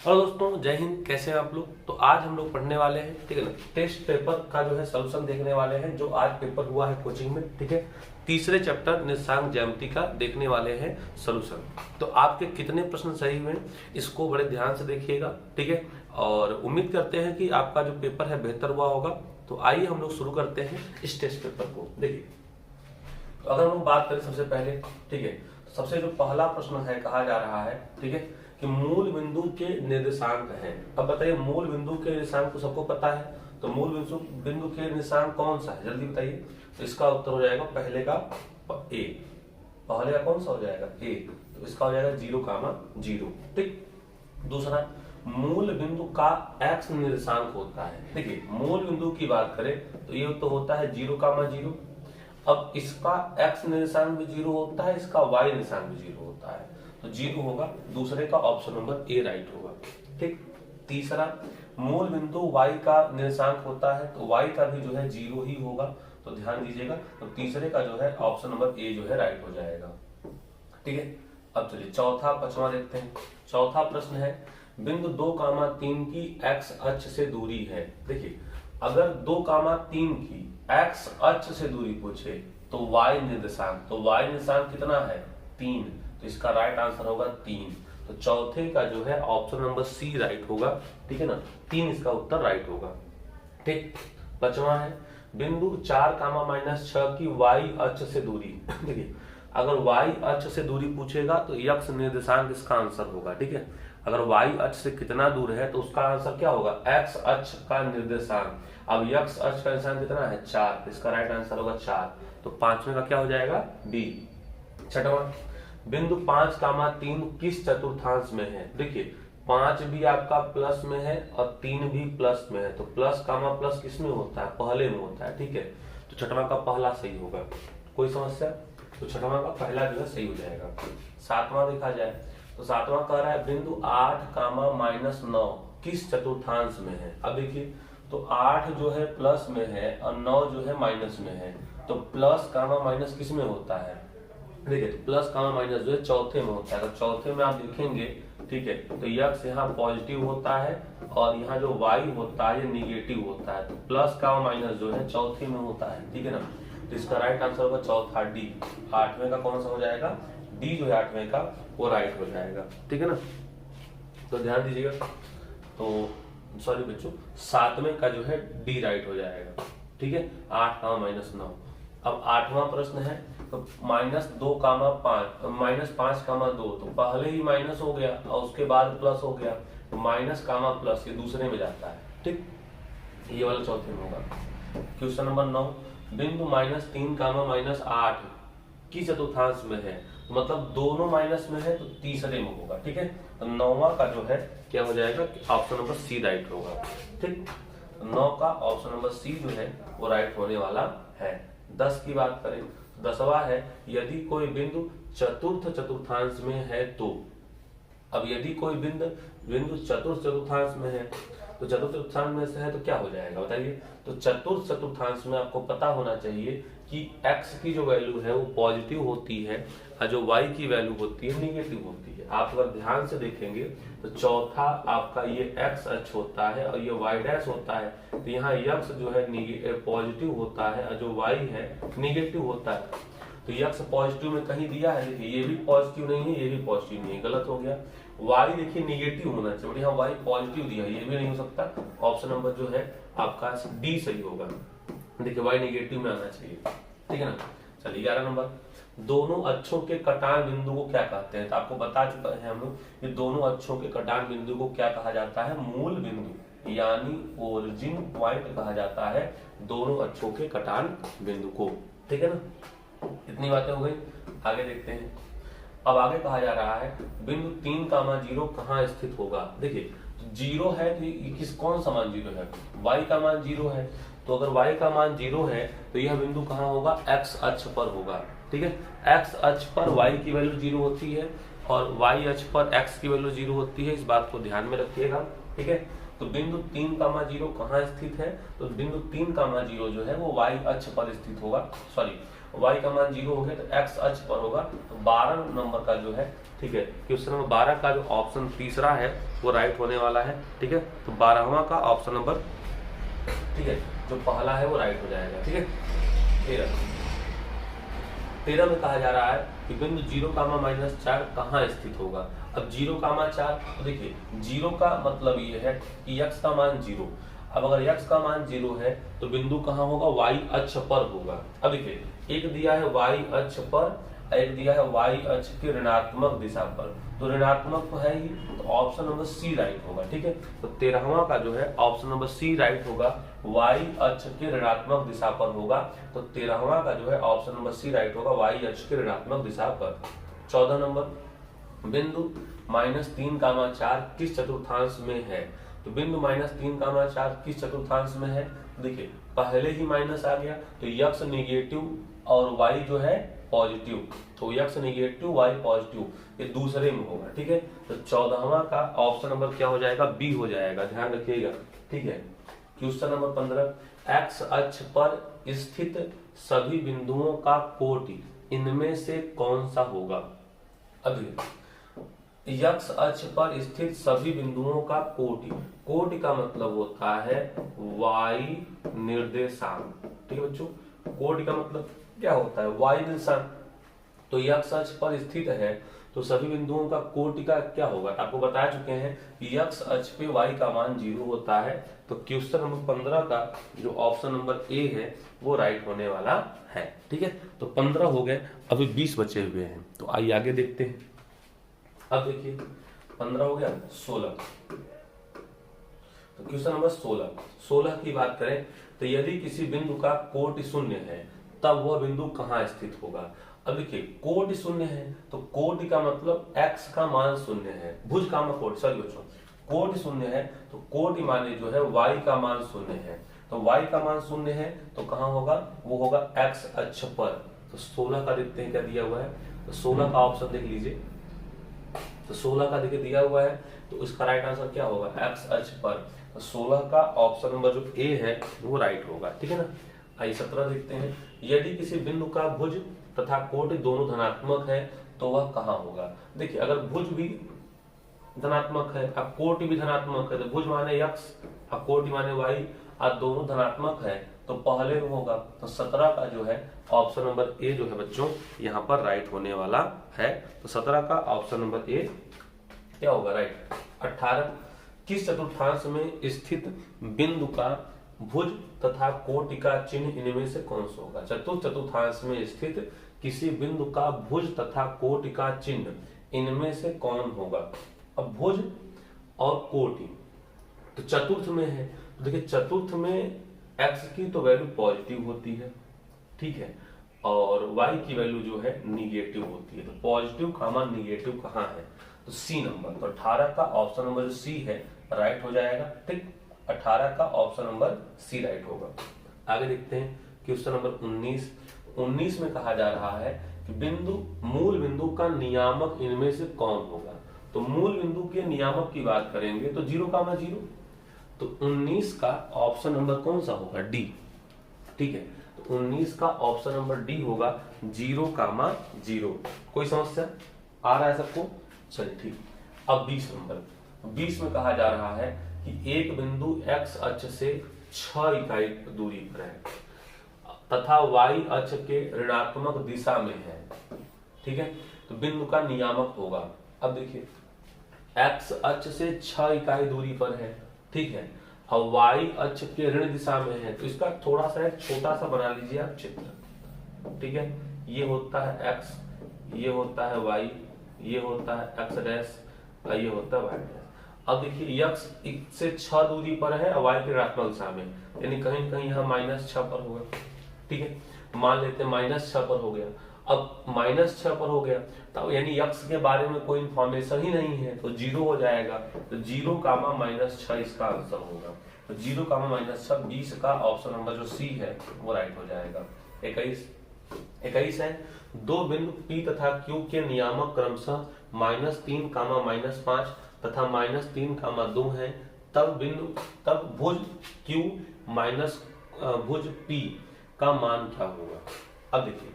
Hello दोस्तों, जय हिंद। कैसे हैं आप लोग। तो आज हम लोग पढ़ने वाले हैं, ठीक है ना, टेस्ट पेपर का जो है सोल्यूशन देखने वाले हैं, जो आज पेपर हुआ है कोचिंग में। ठीक है, तीसरे चैप्टर निर्देशांक ज्यामिति का देखने वाले हैं सोल्यूशन। तो आपके कितने प्रश्न सही हुए इसको बड़े ध्यान से देखिएगा, ठीक है। और उम्मीद करते हैं कि आपका जो पेपर है बेहतर हुआ होगा। तो आइए हम लोग शुरू करते हैं इस टेस्ट पेपर को। देखिए, तो अगर हम लोग बात करें सबसे पहले, ठीक है, सबसे जो पहला प्रश्न है कहा जा रहा है, ठीक है, कि मूल बिंदु के निर्देशांक हैं। अब बताइए, मूल बिंदु के निर्देशांक तो सबको पता है, तो मूल बिंदु के निर्देशांक कौन सा है, जल्दी बताइए। तो इसका उत्तर हो जाएगा पहले का ए। पहले का कौन सा हो जाएगा, ए। तो इसका हो जाएगा 0,0। ठीक। दूसरा, मूल बिंदु का एक्स निर्देशांक होता है। देखिए, मूल बिंदु की बात करें तो ये तो होता है 0,0। अब इसका x निर्देशांक भी 0 होता है, इसका y निर्देशांक भी 0 होता है, तो 0 होगा। दूसरे का ऑप्शन नंबर ए राइट होगा। ठीक। तीसरा, मूल बिंदु y का निर्देशांक होता है, तो y का भी जो है 0 ही होगा, तो ध्यान दीजिएगा। तो तीसरे का जो है ऑप्शन नंबर ए जो है राइट हो जाएगा। ठीक है। अब चलिए चौथा पांचवा देखते हैं। चौथा प्रश्न है, बिंदु 2,3 की x अक्ष से दूरी है। देखिए, अगर 2,3 की x अक्ष से दूरी पूछे तो y निर्देशांक, तो y निर्देशांक कितना है, 3, तो इसका राइट आंसर होगा 3। तो चौथे का जो है ऑप्शन नंबर सी राइट होगा, ठीक है ना, 3 इसका उत्तर राइट होगा। ठीक। पांचवा है, बिंदु 4,-6 की y अक्ष से दूरी। देखिए, अगर y अक्ष से दूरी पूछेगा तो x निर्देशांक इसका आंसर होगा। ठीक है, अगर y अक्ष से कितना दूर है तो उसका आंसर क्या होगा, x अक्ष का निर्देशांक। अब x अक्ष का निर्देशांक कितना है, 4, इसका राइट आंसर होगा 4। तो पांचवें का क्या हो जाएगा, बी। छठवां, बिंदु 5,3 किस चतुर्थांश में है। देखिए, 5 भी आपका प्लस में है और 3 भी प्लस में है, तो प्लस कामा प्लस किस में होता है, पहले में होता है। ठीक है, तो छठवां का पहला सही होगा। कोई समस्या, तो छठवां का पहला जो है सही हो जाएगा। सातवां देखा जाए तो सातवां कह रहा है बिंदु 8,-9 किस चतुर्थांश में है। अब देखिए, तो 8 जो है प्लस में है और 9 जो है माइनस में है, तो प्लस कामा माइनस किस में होता है, देखिए, तो प्लस कामा माइनस जो है चौथे में होता है। तो चौथे में आप देखेंगे, ठीक है, तो x यहाँ पॉजिटिव होता है और यहाँ जो y होता है ये निगेटिव होता है, तो प्लस कामा माइनस जो है चौथे में होता है। ठीक है ना, तो इसका राइट आंसर होगा चौथा, डी। आठवें का कौन सा हो जाएगा, डी जो है आठवें का वो राइट हो जाएगा। ठीक है ना, तो ध्यान दीजिएगा। तो सॉरी बच्चों, सातवें का जो है डी राइट हो जाएगा। ठीक है, 8,-9। अब आठवां प्रश्न है, तो -2,5 -5,2, तो पहले ही माइनस हो गया और उसके बाद प्लस हो गया, तो माइनस कामा प्लस ये दूसरे में जाता है। ठीक, ये वाला चौथे में होगा। क्वेश्चन नंबर 9, बिंदु -3,-8 की चतुर्थांश में है, मतलब दोनों माइनस में है, तो तीसरे में होगा। ठीक है, तो 9वां का जो है क्या हो जाएगा, ऑप्शन नंबर सी राइट होगा। ठीक, 9 का ऑप्शन नंबर सी जो है वो राइट होने वाला है। 10 की बात करें, 10वां है, यदि कोई बिंदु चतुर्थ चतुर्थांश में है तो। अब यदि कोई बिंदु चतुर्थ चतुर्थांश में है, तो चतुर्थ चतुर्थांश में से है तो क्या हो जाएगा बताइए। तो चतुर्थ चतुर्थांश में आपको पता होना चाहिए कि x की जो वैल्यू है वो पॉजिटिव होती है और जो y की वैल्यू होती है निगेटिव होती है। आप अगर ध्यान से देखेंगे तो चौथा आपका ये x अक्ष होता है और ये y डैश होता है, तो यहाँ x जो है पॉजिटिव होता है और जो y है निगेटिव होता है। तो x पॉजिटिव में कहीं दिया है, देखिए ये भी पॉजिटिव नहीं है, ये भी पॉजिटिव नहीं है, गलत हो गया। y देखिए निगेटिव होना चाहिए, और यहाँ y पॉजिटिव दिया है, ये भी नहीं हो सकता। ऑप्शन नंबर जो है आपका डी सही होगा। देखिए, y निगेटिव में आना चाहिए। ठीक है ना। चलिए 11 नंबर, दोनों अक्षों के कटान बिंदु को क्या कहते हैं। तो आपको बता चुका है हम लोग, ये दोनों अक्षों के कटान बिंदु को क्या कहा जाता है, मूल बिंदु यानी ओरिजिन पॉइंट कहा जाता है दोनों अक्षों के कटान बिंदु को। ठीक है ना, इतनी बातें हो गई। आगे देखते हैं। अब आगे कहा जा रहा है बिंदु 3,0 कहाँ स्थित होगा। देखिए, 0 है तो कौन सा मान 0 है, y का मान 0 है, तो अगर y का मान 0 है तो यह बिंदु कहाँ होगा, x अक्ष पर होगा। ठीक है, x अक्ष पर y की वैल्यू 0 होती है और y अक्ष पर x की वैल्यू 0 होती है, इस बात को ध्यान में रखिएगा। ठीक है, तो बिंदु 3,0 कहाँ स्थित है, तो बिंदु 3,0 जो है वो y अक्ष पर स्थित होगा, सॉरी y का मान 0 हो गया तो x अक्ष पर होगा, तो 12 नंबर का जो है, ठीक है, क्वेश्चन नंबर 12 का जो ऑप्शन तीसरा है वो राइट होने वाला है। ठीक है, तो 12वां का ऑप्शन नंबर, ठीक है, जो पहला है वो राइट हो जाएगा। ठीक है, 13 में कहा जा रहा है कि बिंदु 0,-4 कहाँ स्थित होगा। अब 0,4, तो देखिए 0 का मतलब ये है कि x का मान 0। अब अगर x का मान 0 है तो बिंदु कहाँ होगा, y अक्ष पर होगा। अब देखिए एक दिया है y अक्ष पर, एक दिया है y अक्ष की ऋणात्मक दिशा पर, तो ऋणात्मक तो है ही, तो ऑप्शन नंबर सी राइट होगा। ठीक है, तो 13वां का जो है ऑप्शन नंबर सी राइट होगा, y अक्ष की ऋणात्मक दिशा पर होगा, तो 13वां का जो है ऑप्शन नंबर सी राइट होगा, y अक्ष की ऋणात्मक दिशा पर। 14 नंबर, बिंदु -3,4 किस चतुर्थांश में है। तो बिंदु -3,4 किस चतुर्थांश में है, देखिए पहले ही माइनस आ गया, तो x नेगेटिव और y जो है पॉजिटिव, तो x नेगेटिव y पॉजिटिव, ये दूसरे में होगा। ठीक है, तो 14वां का ऑप्शन नंबर क्या हो जाएगा, बी हो जाएगा, ध्यान रखिएगा। ठीक है, क्वेश्चन नंबर 15, x अक्ष पर स्थित सभी बिंदुओं का कोटि इनमें से कौन सा होगा। अभी x अक्ष पर स्थित सभी बिंदुओं का कोटि, कोटि का मतलब होता है y निर्देशांक। ठीक है बच्चों, कोटि का मतलब क्या होता है, y निर्देशांक। तो x अक्ष पर स्थित है तो सभी बिंदुओं का कोटि का क्या होगा, आपको बता चुके हैं कि x अक्ष पे y का मान 0 होता है। तो क्वेश्चन नंबर 15 का जो ऑप्शन नंबर ए है वो राइट होने वाला है। ठीक है, तो 15 हो गए, अभी 20 बचे हुए हैं, तो आइए आगे देखते हैं। अब देखिए 15 हो गया, 16, तो क्वेश्चन नंबर 16 की बात करें तो यदि किसी बिंदु का कोटि शून्य है तब वह बिंदु कहाँ स्थित होगा। अब देखिए कोटि शून्य है तो कोटि का मतलब x का मान शून्य है, भुज का मान कोटि, सॉरी बच्चों, कोटि शून्य है तो कोटि माने जो है y का मान शून्य है, तो y का मान शून्य है तो कहाँ होगा, वो होगा x अक्ष पर। तो 16 का देखते हैं क्या दिया हुआ है, तो 16 का ऑप्शन देख लीजिए, तो 16 का देखिए दिया हुआ है, तो इसका राइट आंसर क्या होगा, x अक्ष पर। तो 16 का ऑप्शन नंबर जो ए है वो राइट होगा। ठीक है ना, आइए 17 देखते हैं, यदि किसी बिंदु का भुज तथा कोटि दोनों धनात्मक है तो वह कहाँ होगा। देखिए अगर भुज भी धनात्मक है अब कोटि भी धनात्मक है, तो भुज माने x अब कोटि माने y, और दोनों धनात्मक है तो पहले में होगा। तो 17 का जो है ऑप्शन नंबर ए जो है बच्चों यहाँ पर राइट होने वाला है। तो 17 का ऑप्शन नंबर ए क्या होगा, राइट। 18, किस चतुर्थांश में स्थित बिंदु का भुज तथा कोटि का चिन्ह इनमें से कौन सा होगा। चतुर्थांश में स्थित किसी बिंदु का भुज तथा कोटि का चिन्ह इनमें से कौन होगा। अब भुज और कोटि तो चतुर्थ में है, तो देखिए चतुर्थ में x की तो वैल्यू पॉजिटिव होती है, ठीक है, और y की वैल्यू जो है निगेटिव होती है। तो पॉजिटिव कामा निगेटिव कहाँ है, तो सी नंबर। तो 18 का ऑप्शन नंबर जो सी है राइट हो जाएगा। ठीक, 18 का ऑप्शन नंबर सी राइट होगा। आगे देखते हैं क्वेश्चन नंबर 19 में कहा जा रहा है कि मूल बिंदु का नियामक इनमें से कौन होगा। तो मूल बिंदु के नियामक की बात करेंगे तो 0,0, तो 19 का ऑप्शन नंबर कौन सा होगा, डी। ठीक है, तो 19 का ऑप्शन नंबर डी होगा 0,0। कोई समस्या आ रहा है सबको, चलिए ठीक। अब 20 नंबर, 20 में कहा जा रहा है कि एक बिंदु x अक्ष से 6 इकाई दूरी पर है तथा y अक्ष के ऋणात्मक दिशा में है। ठीक है, तो बिंदु का नियामक होगा। अब देखिए x अक्ष से 6 इकाई दूरी पर है, ठीक है, और y अक्ष के ऋण दिशा में है, तो इसका थोड़ा सा एक छोटा सा बना लीजिए आप चित्र। ठीक है, ये होता है x, ये होता है y, ये होता है x डैश, ये होता है y डैश। अब देखिए x से 6 दूरी पर है और y के ऋणात्मक दिशा में, यानी कहीं कहीं यहाँ -6 पर होगा। ठीक है, मान लेते हैं -6 पर हो गया। अब -6 पर हो गया तो यानी x के बारे में कोई इंफॉर्मेशन ही नहीं है, तो 0 हो जाएगा। तो 0,-6 इसका आंसर होगा। तो 0,-6, 20 का ऑप्शन नंबर जो सी है वो राइट हो जाएगा। 21 है, दो बिंदु P तथा Q के नियामक क्रमशः -3, -5 तथा -3, 2 है, तब भुज Q माइनस भुज P का मान क्या होगा। अब देखिए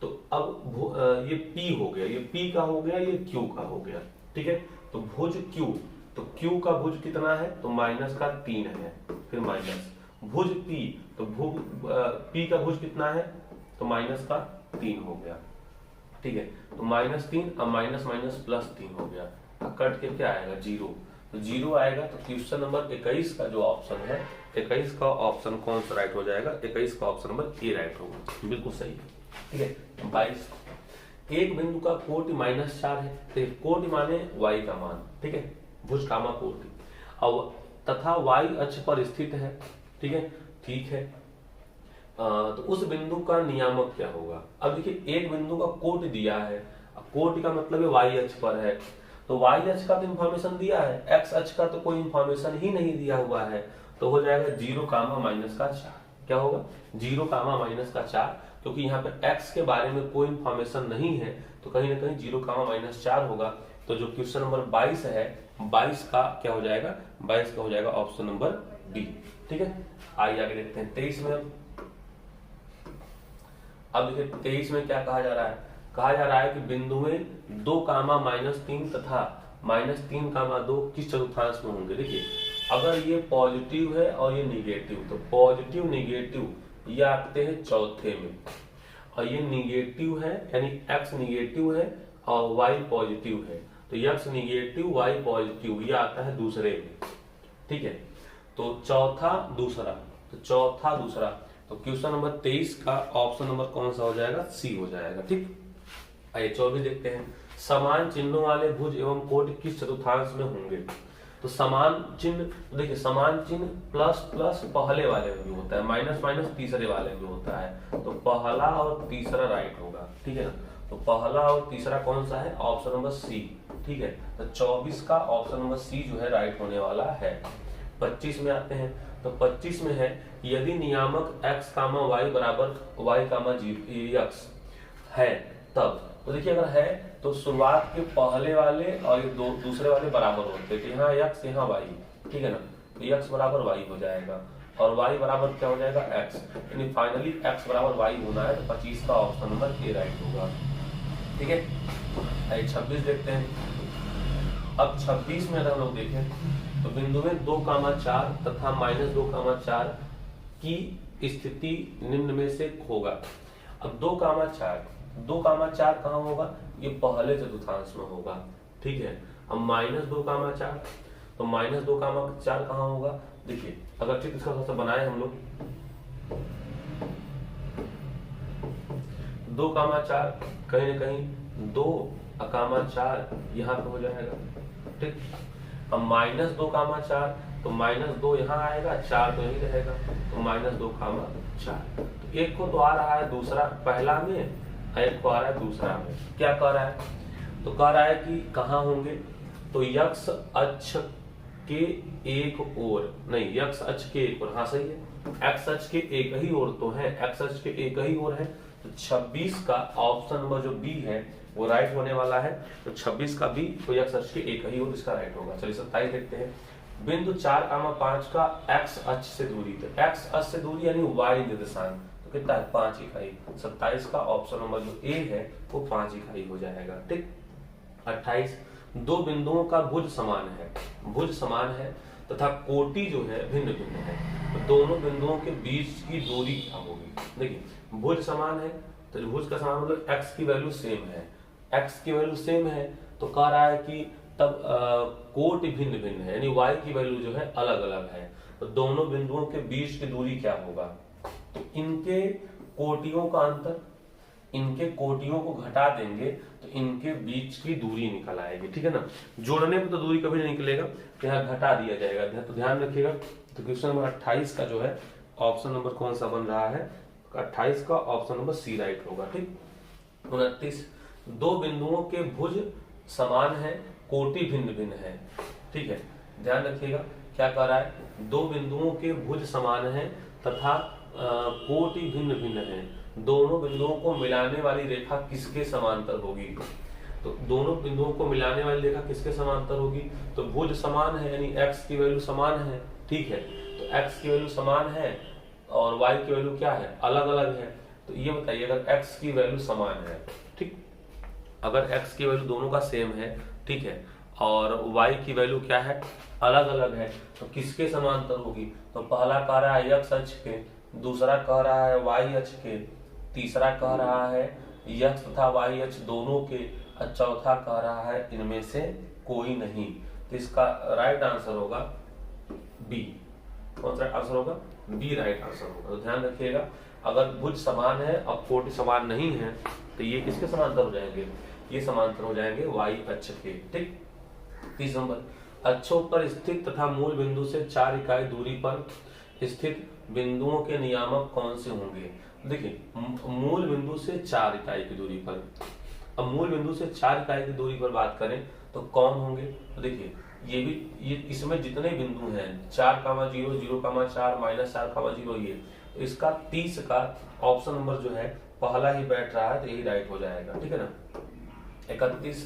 तो अब ये P हो गया, ये P का हो गया, ये Q का हो गया, ठीक है। तो भुज Q, तो Q का भुज कितना है, तो माइनस का 3 है, फिर माइनस भुज P, तो P का भुज कितना है, तो माइनस का 3 हो गया, ठीक है। तो -3, अब माइनस माइनस +3 हो गया, अब कट के क्या आएगा, 0। तो 0 आएगा, तो क्वेश्चन नंबर 21 का जो ऑप्शन है, 21 का ऑप्शन कौन सा राइट हो जाएगा, 21 का ऑप्शन नंबर ए राइट होगा, बिल्कुल सही है, ठीक है। 22, एक बिंदु का कोटि -4 है, तो कोटि माने y का मान, ठीक है, भुज कामा कोटि, अब तथा y अक्ष पर स्थित है, ठीक है, ठीक है। तो उस बिंदु का नियामक क्या होगा। अब देखिए एक बिंदु का कोटि दिया है, अब कोटि का मतलब है y अक्ष पर है, तो y अक्ष का तो इंफॉर्मेशन दिया है, x अक्ष का तो कोई इंफॉर्मेशन ही नहीं दिया हुआ है, तो हो जाएगा 0, -4। क्या होगा, 0, -4, क्योंकि यहाँ पे x के बारे में कोई इंफॉर्मेशन नहीं है, तो कहीं ना कहीं 0, -4 होगा। तो जो क्वेश्चन नंबर 22 है, 22 का क्या हो जाएगा, 22 का हो जाएगा ऑप्शन नंबर डी, ठीक है। आइए आगे देखते हैं 23 में। अब देखिए 23 में क्या कहा जा रहा है, कहा जा रहा है कि बिंदुएं 2, -3 तथा -3, 2 किस चतुर्थांश में होंगे। देखिए अगर ये पॉजिटिव है और ये निगेटिव, तो पॉजिटिव निगेटिव ये आते हैं चौथे में, और ये निगेटिव है यानी x निगेटिव है और y पॉजिटिव है, तो x निगेटिव y पॉजिटिव ये आता है दूसरे में, ठीक है। तो चौथा दूसरा, तो चौथा दूसरा, तो क्वेश्चन नंबर 23 का ऑप्शन नंबर कौन सा हो जाएगा, सी हो जाएगा, ठीक। आइए 24 देखते हैं, समान चिन्हों वाले भुज एवं कोटि किस चतुर्थांश में होंगे। तो समान चिन्ह, तो देखिए समान चिन्ह प्लस प्लस पहले वाले में भी होता है, माइनस माइनस तीसरे वाले में होता है, तो पहला और तीसरा राइट होगा, ठीक है ना। तो पहला और तीसरा कौन सा है, ऑप्शन नंबर सी, ठीक है। तो 24 का ऑप्शन नंबर सी जो है राइट होने वाला है। 25 में आते हैं, तो 25 में है यदि नियामक x, y बराबर y, x है तब, तो देखिए अगर है तो शुरुआत के पहले वाले और ये दूसरे वाले बराबर होते हैं, तो यहाँ x यहाँ y, ठीक है ना, तो x बराबर y हो जाएगा और y बराबर क्या हो जाएगा x, यानी फाइनली x बराबर y होना है, तो 25 का ऑप्शन नंबर ए राइट होगा, ठीक है। 26 देखते हैं। अब 26 में अगर हम लोग देखें तो बिंदुएं 2, 4 तथा -2, 4 की स्थिति निम्न में से होगा। अब 2, 4 कहाँ होगा, ये पहले चतुर्थांश में होगा, ठीक है। अब -2, 4, तो -2, 4 कहाँ होगा, देखिए अगर चित्र इसका थोड़ा सा बनाए हम लोग, 2, 4 कहीं ना कहीं 2, 4 यहाँ पे हो जाएगा, ठीक। अब -2, 4, तो -2 यहाँ आएगा, 4 तो यही रहेगा, तो -2, 4, तो एक को तो आ रहा है दूसरा पहला में, एक को आ रहा है दूसरा में। क्या कह रहा है, तो कह रहा है कि कहाँ होंगे, तो x अक्ष के एक ओर, नहीं x अक्ष के एक ओर, हाँ सही है, x अक्ष के एक ही ओर तो है, x अक्ष के एक ही ओर है, तो 26 का ऑप्शन नंबर जो बी है वो राइट होने वाला है, तो 26 का बी, तो x अक्ष के एक ही ओर इसका राइट होगा। चलिए 27 देखते हैं, बिंदु 4, 5 का x अक्ष से दूरी, तो x अक्ष से दूरी यानी y निर्देशांक, तो कितना है 5 इकाई, 27 का ऑप्शन नंबर जो ए है वो 5 इकाई हो जाएगा, ठीक। 28, दो बिंदुओं का भुज समान है, भुज समान है तथा कोटि जो है भिन्न भिन्न है, तो दोनों बिंदुओं के बीच की दूरी क्या होगी। देखिए भुज समान है, तो भुज का समान मतलब x की वैल्यू सेम है, x की वैल्यू सेम है, तो कह रहा है कि तब कोटि भिन्न भिन्न है, यानी y की वैल्यू जो है अलग अलग है, तो दोनों बिंदुओं के बीच की दूरी क्या होगा, तो इनके कोटियों का अंतर, इनके कोटियों को घटा देंगे तो इनके बीच की दूरी निकल आएगी, ठीक है ना। जोड़ने में तो दूरी कभी नहीं निकलेगा, तो यहाँ घटा दिया जाएगा, तो ध्यान रखिएगा। तो क्वेश्चन नंबर 28 का जो है ऑप्शन नंबर कौन सा बन रहा है, 28 का ऑप्शन नंबर सी राइट होगा, ठीक। 29, दो बिंदुओं के भुज समान है, कोटि भिन्न भिन्न है, ठीक है, ध्यान रखिएगा। क्या कह रहा है, दो बिंदुओं के भुज समान है तथा कोटि भिन्न भिन्न है, दोनों बिंदुओं को मिलाने वाली रेखा किसके समांतर होगी, तो दोनों बिंदुओं को मिलाने वाली रेखा किसके समांतर होगी, तो भुज समान है यानी x की वैल्यू समान है, ठीक है, तो x की वैल्यू समान है और y की वैल्यू क्या है अलग अलग है, तो ये बताइए अगर x की वैल्यू समान है, ठीक, अगर x की वैल्यू दोनों का सेम है, ठीक है, और y की वैल्यू क्या है, अलग अलग है, तो किसके समांतर होगी? तो पहला कह रहा है x अक्ष के, दूसरा कह रहा है y अक्ष के, तीसरा कह रहा है x तथा y अक्ष दोनों के, और चौथा कह रहा है इनमें से कोई नहीं। तो इसका राइट आंसर होगा बी। कौन सा आंसर होगा? बी राइट आंसर होगा। तो ध्यान रखिएगा, अगर भुज समान है और कोटि समान नहीं है तो ये किसके समांतर हो जाएंगे? ये समांतर हो जाएंगे y अक्ष के, ठीक। 30 नंबर, अक्षों पर स्थित तथा मूल बिंदु से 4 इकाई दूरी पर स्थित बिंदुओं के नियामक कौन से होंगे? देखिए, मूल बिंदु से 4 इकाई की दूरी पर, अब मूल बिंदु से 4 इकाई की दूरी पर बात करें तो कौन होंगे? तो देखिए, ये इसमें जितने बिंदु हैं 4, 0, 0, 4, -4, 0, ये तो इसका 30 का ऑप्शन नंबर जो है पहला ही बैठ रहा है, तो यही राइट हो जाएगा, ठीक है ना। 31,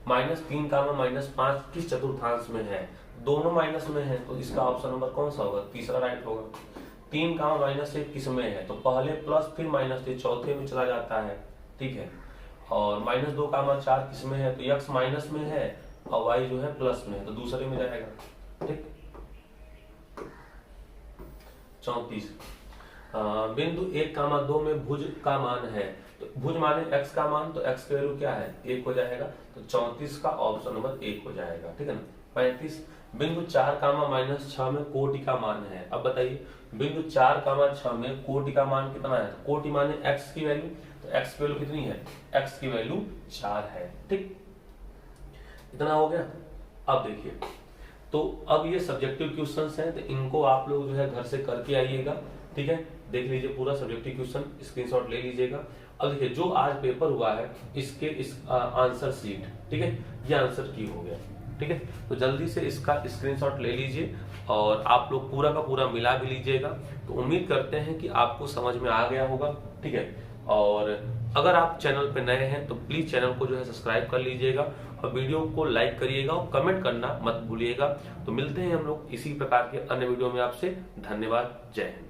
-3, -5 किस चतुर्थांश में है? दोनों माइनस में है, तो इसका ऑप्शन नंबर कौन सा होगा? तीसरा राइट होगा। 3, -1 किस में है? तो पहले प्लस फिर माइनस से चौथे में चला जाता है, ठीक है। और -2, 4 किस में है? तो x माइनस में है और y जो है प्लस में है, तो दूसरे में जाएगा, ठीक। 34, बिंदु 1, 2 में भुज का मान है, तो भुज माने x का मान, तो x की वैल्यू क्या है? 1 हो जाएगा, तो 34 का ऑप्शन नंबर 1 हो जाएगा, ठीक है ना। 35, बिंदु 4, -6 में कोटि का मान है। अब बताइए, बिंदु 4, 6 में कोटि का मान कितना है? तो कोटि माने x की वैल्यू, तो x की वैल्यू कितनी है? x की वैल्यू 4 है, ठीक। इतना हो गया। अब देखिए, तो अब ये सब्जेक्टिव क्वेश्चंस हैं, तो इनको आप लोग जो है घर से करके आइएगा, ठीक है। देख लीजिए पूरा सब्जेक्टिव क्वेश्चन, स्क्रीनशॉट ले लीजिएगा। अब देखिए, जो आज पेपर हुआ है इस आंसर शीट, ठीक है, ये आंसर की हो गया, ठीक है। तो जल्दी से इसका स्क्रीनशॉट ले लीजिए और आप लोग पूरा का पूरा मिला भी लीजिएगा। तो उम्मीद करते हैं कि आपको समझ में आ गया होगा, ठीक है। और अगर आप चैनल पे नए हैं तो प्लीज चैनल को जो है सब्सक्राइब कर लीजिएगा और वीडियो को लाइक करिएगा और कमेंट करना मत भूलिएगा। तो मिलते हैं हम लोग इसी प्रकार के अन्य वीडियो में आपसे। धन्यवाद, जय हिंद।